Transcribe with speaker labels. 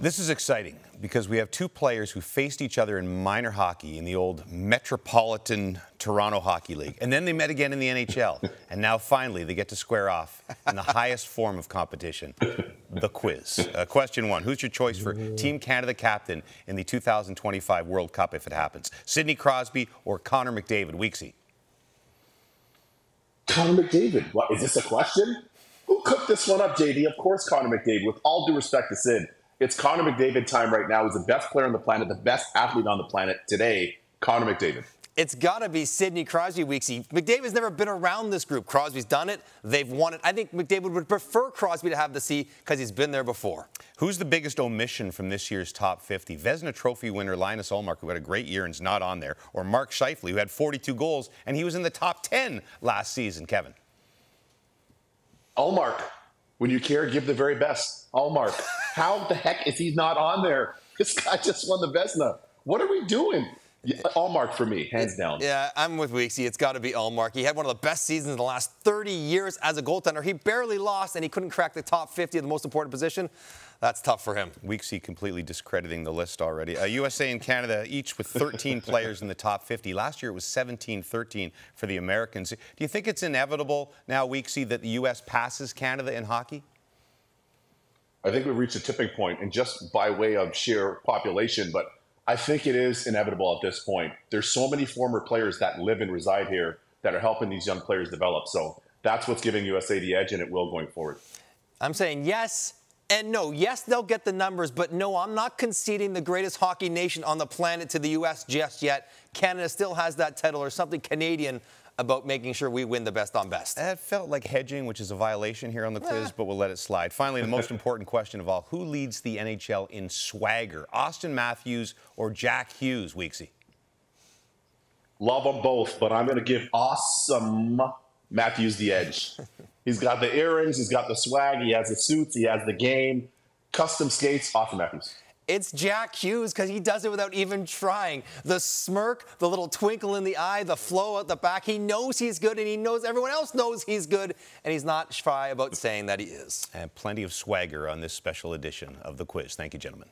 Speaker 1: This is exciting because we have two players who faced each other in minor hockey in the old Metropolitan Toronto Hockey League. And then they met again in the NHL. And now finally they get to square off in the highest form of competition, the quiz. Question one, who's your choice for Team Canada captain in the 2025 World Cup if it happens? Sidney Crosby or Connor McDavid? Weeksy.
Speaker 2: Connor McDavid. What, is this a question? Who cooked this one up, JD? Of course Connor McDavid. With all due respect to Sid, it's Connor McDavid time right now. He's the best player on the planet, the best athlete on the planet today, Connor McDavid.
Speaker 3: It's got to be Sidney Crosby, Weeksy. McDavid's never been around this group. Crosby's done it. They've won it. I think McDavid would prefer Crosby to have the C because he's been there before.
Speaker 1: Who's the biggest omission from this year's top 50? Vezina Trophy winner Linus Ullmark, who had a great year and is not on there, or Mark Scheifele, who had 42 goals, and he was in the top 10 last season, Kevin?
Speaker 2: Ullmark. When you care, give the very best. Ullmark. How the heck is he not on there? This guy just won the Vezina. What are we doing? Yeah, Ullmark for me, hands down.
Speaker 3: Yeah, I'm with Weeksy. It's got to be Ullmark. He had one of the best seasons in the last 30 years as a goaltender. He barely lost, and he couldn't crack the top 50 of the most important position. That's tough for him.
Speaker 1: Weeksy completely discrediting the list already. USA and Canada each with 13 players in the top 50. Last year it was 17-13 for the Americans. Do you think it's inevitable now, Weeksy, that the U.S. passes Canada in hockey?
Speaker 2: I think we've reached a tipping point, and just by way of sheer population, but I think it is inevitable at this point. There's so many former players that live and reside here that are helping these young players develop. So that's what's giving USA the edge, and it will going forward.
Speaker 3: I'm saying yes and no. Yes, they'll get the numbers, but no, I'm not conceding the greatest hockey nation on the planet to the U.S. just yet. Canada still has that title, or something Canadian about making sure we win the best on best.
Speaker 1: It felt like hedging, which is a violation here on the quiz, but we'll let it slide. Finally, the most important question of all, who leads the NHL in swagger? Austin Matthews or Jack Hughes, Weeksy?
Speaker 2: Love them both, but I'm going to give Awesome Matthews the edge. He's got the earrings, he's got the swag, he has the suits, he has the game. Custom skates, Austin Matthews.
Speaker 3: It's Jack Hughes because he does it without even trying. The smirk, the little twinkle in the eye, the flow at the back. He knows he's good, and he knows everyone else knows he's good, and he's not shy about saying that he is.
Speaker 1: And plenty of swagger on this special edition of the quiz. Thank you, gentlemen.